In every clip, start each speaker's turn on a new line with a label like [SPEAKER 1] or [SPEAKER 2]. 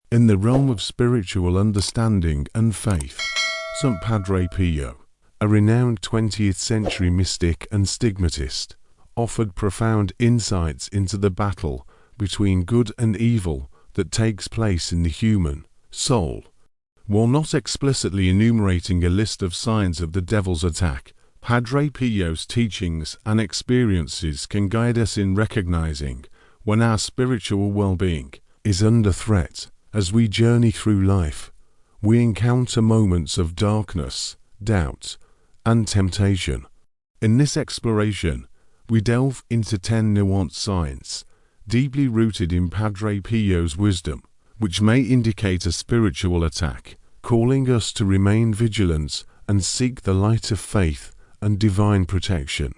[SPEAKER 1] In the realm of spiritual understanding and faith, St. Padre Pio, a renowned 20th century mystic and stigmatist, offered profound insights into the battle between good and evil that takes place in the human soul. While not explicitly enumerating a list of signs of the devil's attack, Padre Pio's teachings and experiences can guide us in recognizing when our spiritual well-being is under threat. As we journey through life, we encounter moments of darkness, doubt, and temptation. In this exploration, we delve into 10 nuanced signs, deeply rooted in Padre Pio's wisdom, which may indicate a spiritual attack, calling us to remain vigilant and seek the light of faith and divine protection.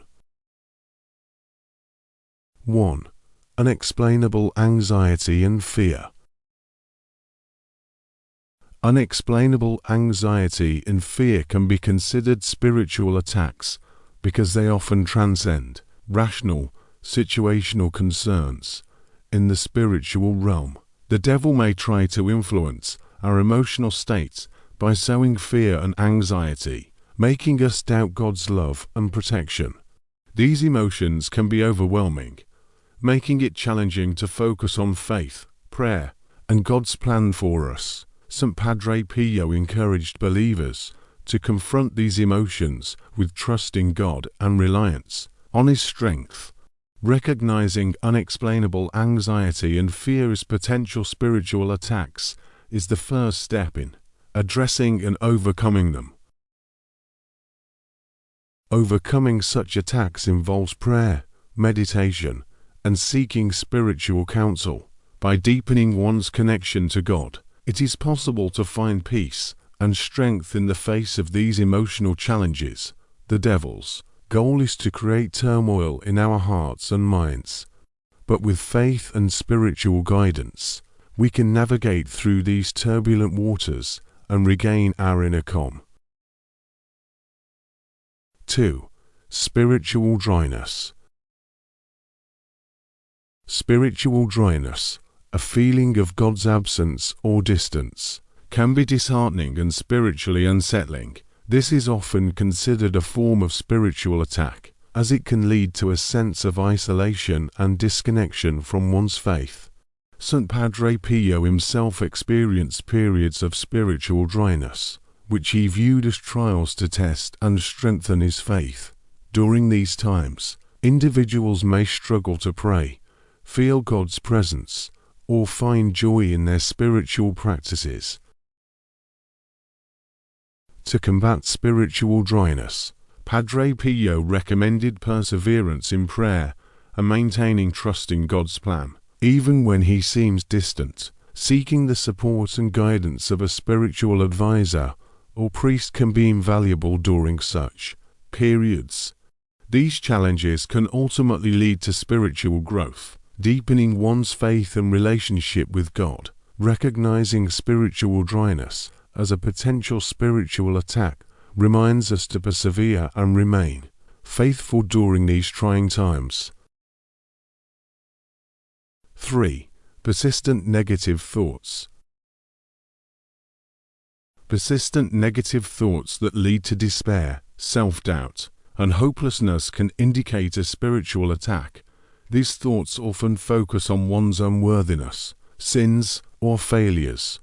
[SPEAKER 1] 1. Unexplainable anxiety and fear. Unexplainable anxiety and fear can be considered spiritual attacks because they often transcend rational, situational concerns. In the spiritual realm, the devil may try to influence our emotional states by sowing fear and anxiety, making us doubt God's love and protection. These emotions can be overwhelming, making it challenging to focus on faith, prayer, and God's plan for us. St. Padre Pio encouraged believers to confront these emotions with trust in God and reliance on His strength. Recognizing unexplainable anxiety and fear as potential spiritual attacks is the first step in addressing and overcoming them. Overcoming such attacks involves prayer, meditation, and seeking spiritual counsel. By deepening one's connection to God, it is possible to find peace and strength in the face of these emotional challenges. The devil's goal is to create turmoil in our hearts and minds. But with faith and spiritual guidance, we can navigate through these turbulent waters and regain our inner calm. 2. Spiritual dryness. Spiritual dryness, a feeling of God's absence or distance, can be disheartening and spiritually unsettling. This is often considered a form of spiritual attack, as it can lead to a sense of isolation and disconnection from one's faith. St. Padre Pio himself experienced periods of spiritual dryness, which he viewed as trials to test and strengthen his faith. During these times, individuals may struggle to pray, feel God's presence, or find joy in their spiritual practices. To combat spiritual dryness, Padre Pio recommended perseverance in prayer and maintaining trust in God's plan, even when he seems distant. Seeking the support and guidance of a spiritual advisor or priest can be invaluable during such periods. These challenges can ultimately lead to spiritual growth, deepening one's faith and relationship with God. Recognizing spiritual dryness as a potential spiritual attack reminds us to persevere and remain faithful during these trying times. 3. Persistent negative thoughts. Persistent negative thoughts that lead to despair, self-doubt, and hopelessness can indicate a spiritual attack. These thoughts often focus on one's unworthiness, sins, or failures,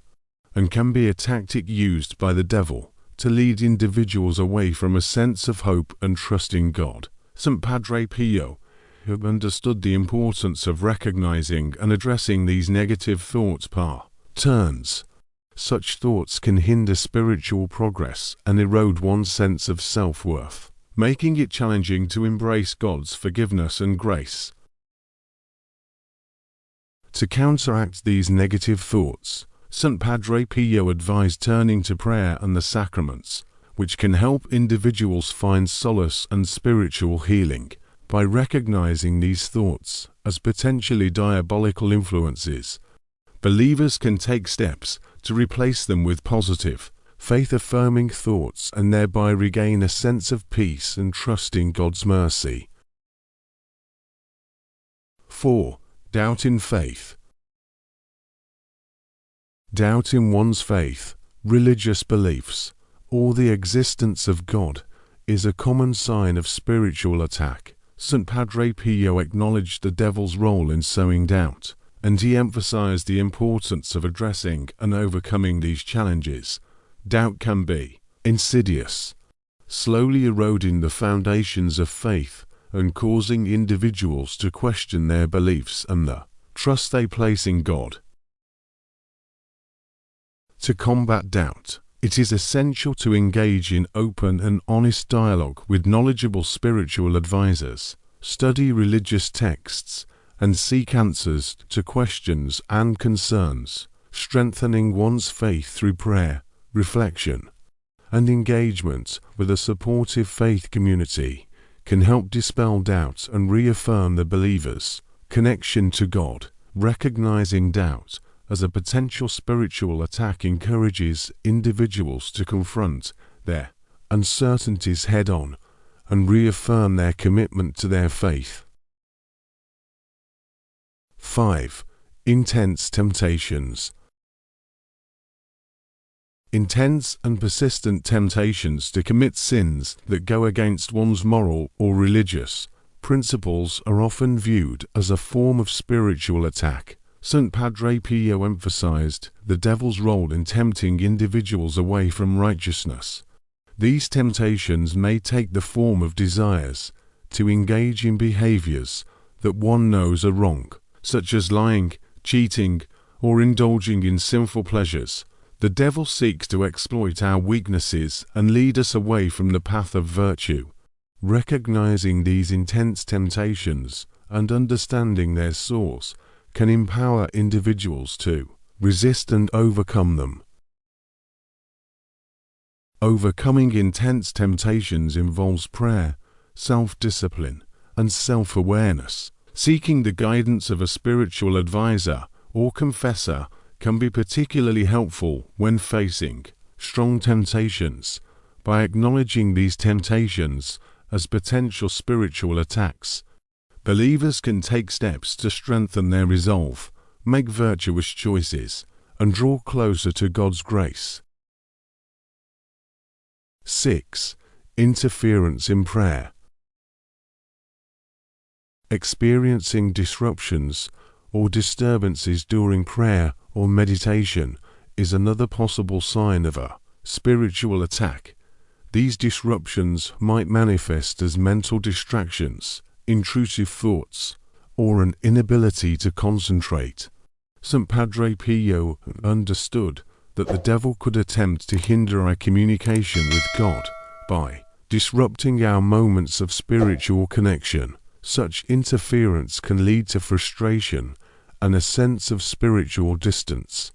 [SPEAKER 1] and can be a tactic used by the devil to lead individuals away from a sense of hope and trust in God. St. Padre Pio, who understood the importance of recognizing and addressing these negative thoughts turns. Such thoughts can hinder spiritual progress and erode one's sense of self-worth, making it challenging to embrace God's forgiveness and grace. To counteract these negative thoughts, St. Padre Pio advised turning to prayer and the sacraments, which can help individuals find solace and spiritual healing. By recognizing these thoughts as potentially diabolical influences, believers can take steps to replace them with positive, faith-affirming thoughts and thereby regain a sense of peace and trust in God's mercy. 4. Doubt in faith. Doubt in one's faith, religious beliefs, or the existence of God is a common sign of spiritual attack. St. Padre Pio acknowledged the devil's role in sowing doubt, and he emphasized the importance of addressing and overcoming these challenges. Doubt can be insidious, slowly eroding the foundations of faith and causing individuals to question their beliefs and the trust they place in God. To combat doubt, it is essential to engage in open and honest dialogue with knowledgeable spiritual advisors, study religious texts, and seek answers to questions and concerns. Strengthening one's faith through prayer, reflection, and engagement with a supportive faith community can help dispel doubt and reaffirm the believer's connection to God. Recognizing doubt as a potential spiritual attack encourages individuals to confront their uncertainties head-on and reaffirm their commitment to their faith. 5. Intense temptations. Intense and persistent temptations to commit sins that go against one's moral or religious principles are often viewed as a form of spiritual attack. St. Padre Pio emphasized the devil's role in tempting individuals away from righteousness. These temptations may take the form of desires to engage in behaviors that one knows are wrong, such as lying, cheating, or indulging in sinful pleasures. The devil seeks to exploit our weaknesses and lead us away from the path of virtue. Recognizing these intense temptations and understanding their source can empower individuals to resist and overcome them. Overcoming intense temptations involves prayer, self-discipline, and self-awareness. Seeking the guidance of a spiritual advisor or confessor can be particularly helpful when facing strong temptations. By acknowledging these temptations as potential spiritual attacks, believers can take steps to strengthen their resolve, make virtuous choices, and draw closer to God's grace. 6. Interference in prayer. Experiencing disruptions or disturbances during prayer or meditation is another possible sign of a spiritual attack. These disruptions might manifest as mental distractions, intrusive thoughts, or an inability to concentrate. St. Padre Pio understood that the devil could attempt to hinder our communication with God by disrupting our moments of spiritual connection. Such interference can lead to frustration and a sense of spiritual distance.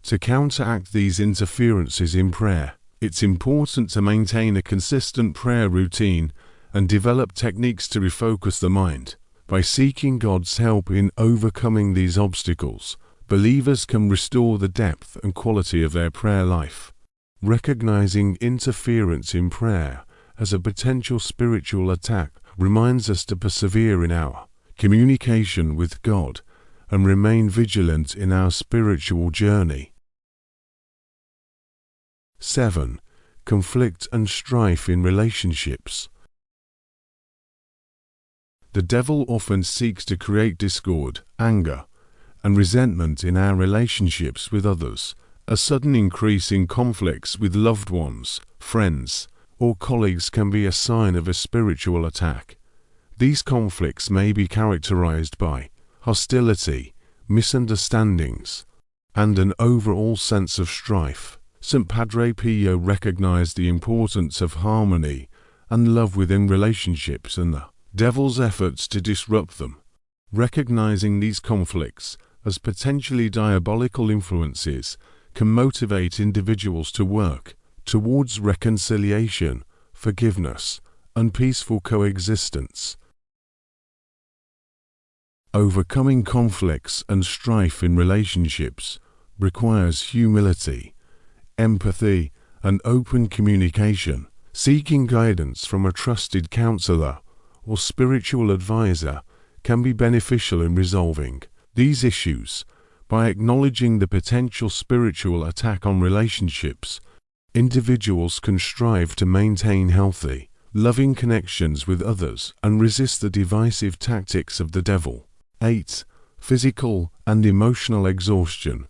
[SPEAKER 1] To counteract these interferences in prayer, it's important to maintain a consistent prayer routine and develop techniques to refocus the mind. By seeking God's help in overcoming these obstacles, believers can restore the depth and quality of their prayer life. Recognizing interference in prayer as a potential spiritual attack reminds us to persevere in our communication with God and remain vigilant in our spiritual journey. 7. Conflict and strife in relationships. The devil often seeks to create discord, anger, and resentment in our relationships with others. A sudden increase in conflicts with loved ones, friends, or colleagues can be a sign of a spiritual attack. These conflicts may be characterized by hostility, misunderstandings, and an overall sense of strife. St. Padre Pio recognized the importance of harmony and love within relationships and the devil's efforts to disrupt them. Recognizing these conflicts as potentially diabolical influences can motivate individuals to work towards reconciliation, forgiveness, and peaceful coexistence. Overcoming conflicts and strife in relationships requires humility, empathy, and open communication. Seeking guidance from a trusted counselor or spiritual advisor can be beneficial in resolving these issues By acknowledging the potential spiritual attack on relationships, individuals can strive to maintain healthy, loving connections with others and resist the divisive tactics of the devil. 8. Physical and emotional exhaustion.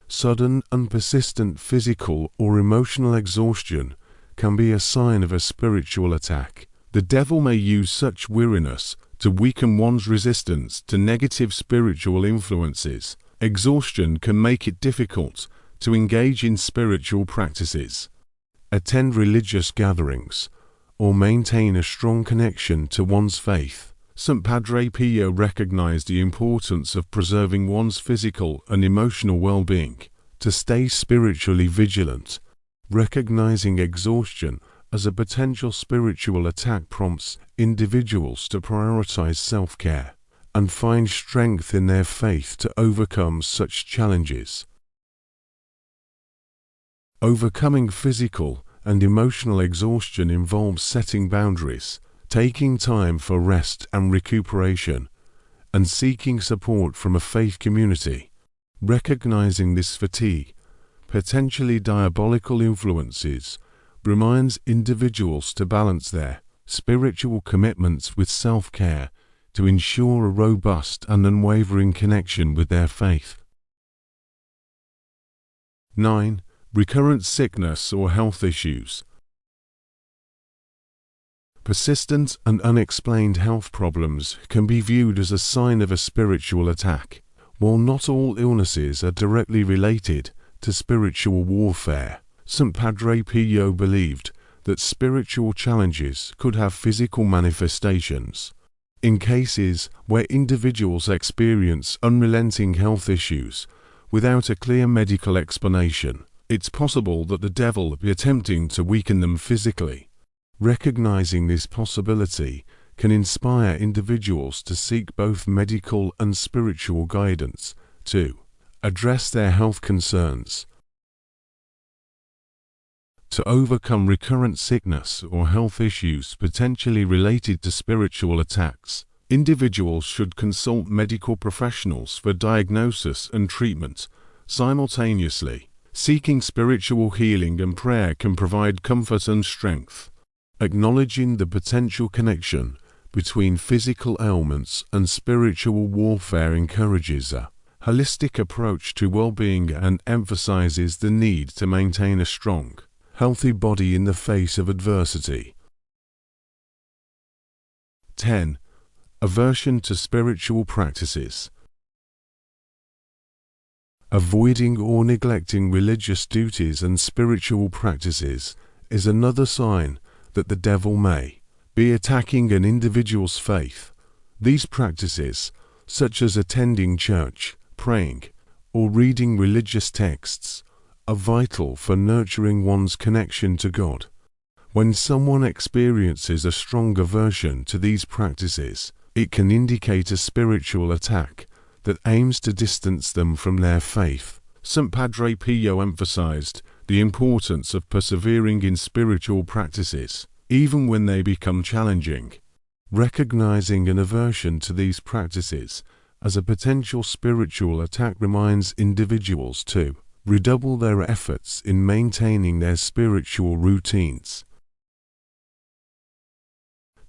[SPEAKER 1] Sudden and persistent physical or emotional exhaustion can be a sign of a spiritual attack. The devil may use such weariness to weaken one's resistance to negative spiritual influences. Exhaustion can make it difficult to engage in spiritual practices, attend religious gatherings, or maintain a strong connection to one's faith. St. Padre Pio recognized the importance of preserving one's physical and emotional well-being. To stay spiritually vigilant, recognizing exhaustion as a potential spiritual attack prompts individuals to prioritize self-care and find strength in their faith to overcome such challenges. Overcoming physical and emotional exhaustion involves setting boundaries, taking time for rest and recuperation, and seeking support from a faith community. Recognizing this fatigue, potentially diabolical influences, reminds individuals to balance their spiritual commitments with self-care to ensure a robust and unwavering connection with their faith. 9. Recurrent sickness or health issues. Persistent and unexplained health problems can be viewed as a sign of a spiritual attack. While not all illnesses are directly related to spiritual warfare, St. Padre Pio believed that spiritual challenges could have physical manifestations. In cases where individuals experience unrelenting health issues without a clear medical explanation, it's possible that the devil be attempting to weaken them physically. Recognizing this possibility can inspire individuals to seek both medical and spiritual guidance to address their health concerns. To overcome recurrent sickness or health issues potentially related to spiritual attacks, individuals should consult medical professionals for diagnosis and treatment simultaneously. Seeking spiritual healing and prayer can provide comfort and strength. Acknowledging the potential connection between physical ailments and spiritual warfare encourages a holistic approach to well-being and emphasizes the need to maintain a strong, healthy body in the face of adversity. 10. Aversion to spiritual practices. Avoiding or neglecting religious duties and spiritual practices is another sign that the devil may be attacking an individual's faith. These practices, such as attending church, praying, or reading religious texts, are vital for nurturing one's connection to God. When someone experiences a strong aversion to these practices, it can indicate a spiritual attack that aims to distance them from their faith. St. Padre Pio emphasized the importance of persevering in spiritual practices, even when they become challenging. Recognizing an aversion to these practices as a potential spiritual attack reminds individuals to redouble their efforts in maintaining their spiritual routines.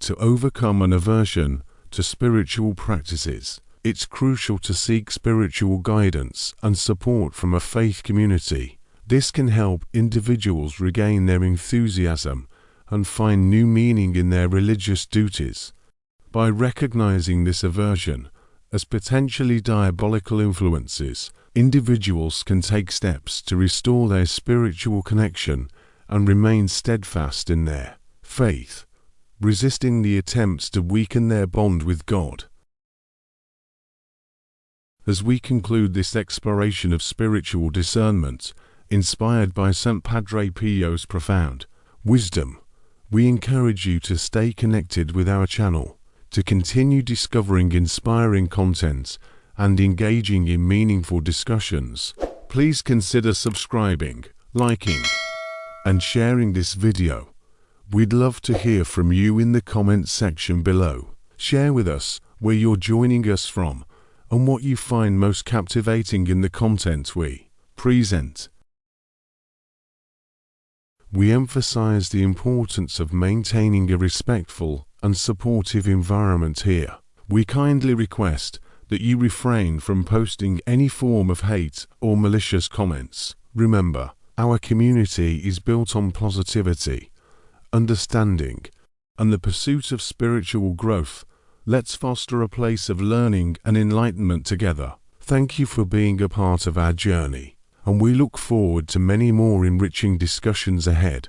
[SPEAKER 1] To overcome an aversion to spiritual practices, it's crucial to seek spiritual guidance and support from a faith community. This can help individuals regain their enthusiasm and find new meaning in their religious duties. By recognizing this aversion as potentially diabolical influences, individuals can take steps to restore their spiritual connection and remain steadfast in their faith, resisting the attempts to weaken their bond with God. As we conclude this exploration of spiritual discernment, inspired by St. Padre Pio's profound wisdom, we encourage you to stay connected with our channel, to continue discovering inspiring content and engaging in meaningful discussions. Please consider subscribing, liking, and sharing this video. We'd love to hear from you in the comments section below. Share with us where you're joining us from and what you find most captivating in the content we present. We emphasize the importance of maintaining a respectful and supportive environment here. We kindly request that you refrain from posting any form of hate or malicious comments. Remember, our community is built on positivity, understanding, and the pursuit of spiritual growth. Let's foster a place of learning and enlightenment together. Thank you for being a part of our journey, and we look forward to many more enriching discussions ahead.